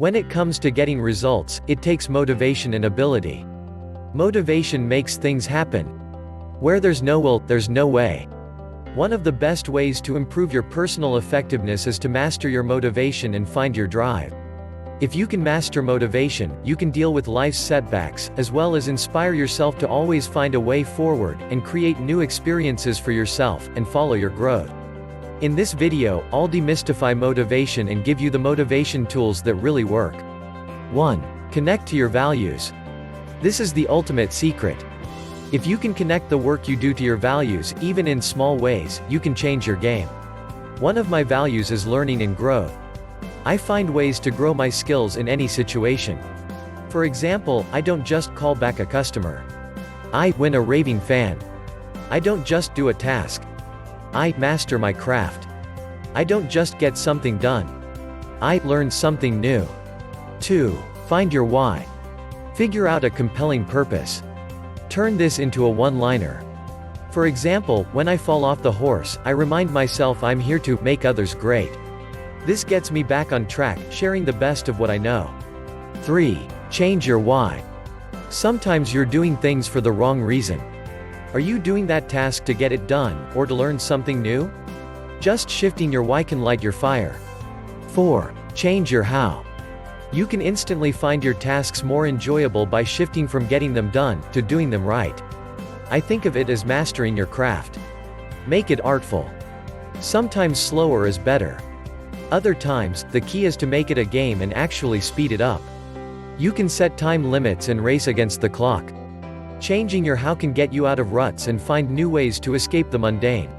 When it comes to getting results, it takes motivation and ability. Motivation makes things happen. Where there's no will, there's no way. One of the best ways to improve your personal effectiveness is to master your motivation and find your drive. If you can master motivation, you can deal with life's setbacks, as well as inspire yourself to always find a way forward, and create new experiences for yourself, and follow your growth. In this video, I'll demystify motivation and give you the motivation tools that really work. 1. Connect to your values. This is the ultimate secret. If you can connect the work you do to your values, even in small ways, you can change your game. One of my values is learning and growth. I find ways to grow my skills in any situation. For example, I don't just call back a customer. I win a raving fan. I don't just do a task. I master my craft. I don't just get something done. I learn something new. 2. Find your why. Figure out a compelling purpose. Turn this into a one-liner. For example, when I fall off the horse, I remind myself I'm here to make others great. This gets me back on track, sharing the best of what I know. 3. Change your why. Sometimes you're doing things for the wrong reason. Are you doing that task to get it done, or to learn something new? Just shifting your why can light your fire. 4. Change your how. You can instantly find your tasks more enjoyable by shifting from getting them done, to doing them right. I think of it as mastering your craft. Make it artful. Sometimes slower is better. Other times, the key is to make it a game and actually speed it up. You can set time limits and race against the clock. Changing your how can get you out of ruts and find new ways to escape the mundane.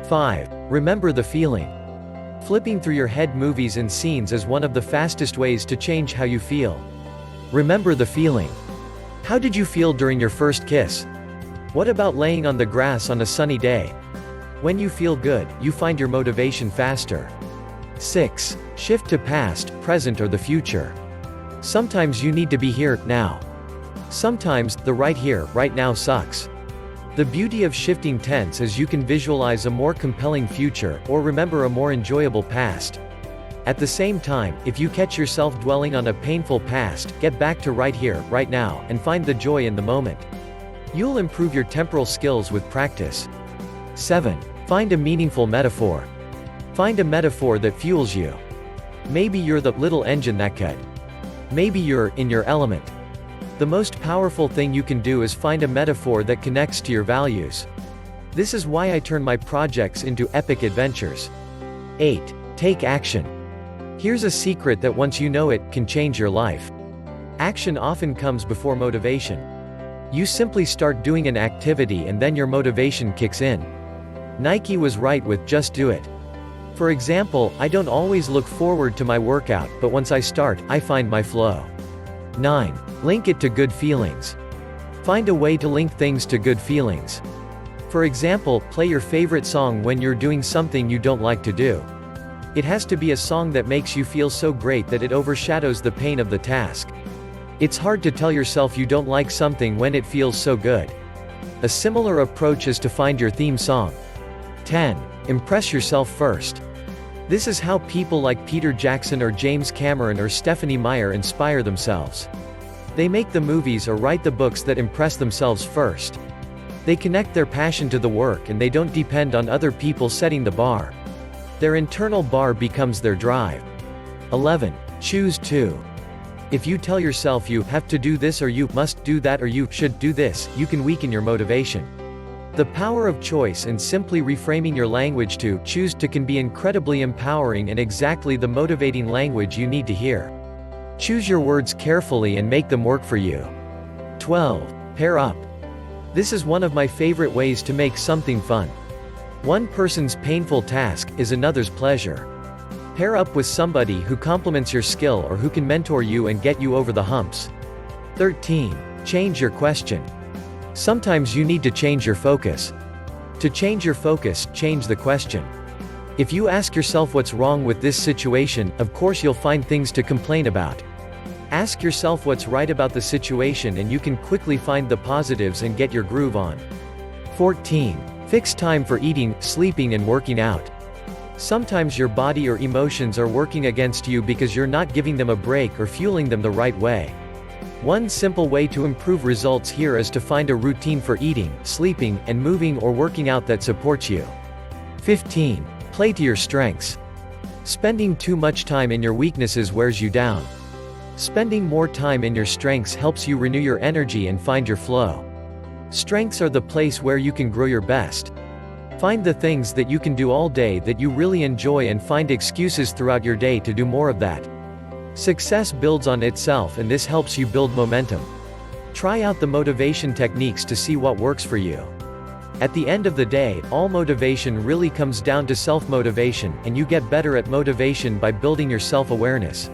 5. Remember the feeling. Flipping through your head movies and scenes is one of the fastest ways to change how you feel. Remember the feeling. How did you feel during your first kiss? What about laying on the grass on a sunny day? When you feel good, you find your motivation faster. 6. Shift to past, present, or the future. Sometimes you need to be here, now. Sometimes, the right here, right now sucks. The beauty of shifting tense is you can visualize a more compelling future, or remember a more enjoyable past. At the same time, if you catch yourself dwelling on a painful past, get back to right here, right now, and find the joy in the moment. You'll improve your temporal skills with practice. 7. Find a meaningful metaphor. Find a metaphor that fuels you. Maybe you're the little engine that could. Maybe you're in your element. The most powerful thing you can do is find a metaphor that connects to your values. This is why I turn my projects into epic adventures. 8. Take action. Here's a secret that once you know it, can change your life. Action often comes before motivation. You simply start doing an activity and then your motivation kicks in. Nike was right with just do it. For example, I don't always look forward to my workout, but once I start, I find my flow. 9. Link it to good feelings. Find a way to link things to good feelings. For example, play your favorite song when you're doing something you don't like to do. It has to be a song that makes you feel so great that it overshadows the pain of the task. It's hard to tell yourself you don't like something when it feels so good. A similar approach is to find your theme song. 10. Impress yourself first. This is how people like Peter Jackson or James Cameron or Stephenie Meyer inspire themselves. They make the movies or write the books that impress themselves first. They connect their passion to the work and they don't depend on other people setting the bar. Their internal bar becomes their drive. 11. Choose to. If you tell yourself you have to do this or you must do that or you should do this, you can weaken your motivation. The power of choice and simply reframing your language to choose to can be incredibly empowering and exactly the motivating language you need to hear. Choose your words carefully and make them work for you. 12. Pair up. This is one of my favorite ways to make something fun. One person's painful task is another's pleasure. Pair up with somebody who complements your skill or who can mentor you and get you over the humps. 13. Change your question. Sometimes you need to change your focus. To change your focus, change the question. If you ask yourself what's wrong with this situation, of course you'll find things to complain about. Ask yourself what's right about the situation and you can quickly find the positives and get your groove on. 14. Fix time for eating, sleeping and working out. Sometimes your body or emotions are working against you because you're not giving them a break or fueling them the right way. One simple way to improve results here is to find a routine for eating, sleeping, and moving or working out that supports you. 15. Play to your strengths. Spending too much time in your weaknesses wears you down. Spending more time in your strengths helps you renew your energy and find your flow. Strengths are the place where you can grow your best. Find the things that you can do all day that you really enjoy and find excuses throughout your day to do more of that. Success builds on itself, and this helps you build momentum. Try out the motivation techniques to see what works for you. At the end of the day, all motivation really comes down to self-motivation, and you get better at motivation by building your self-awareness.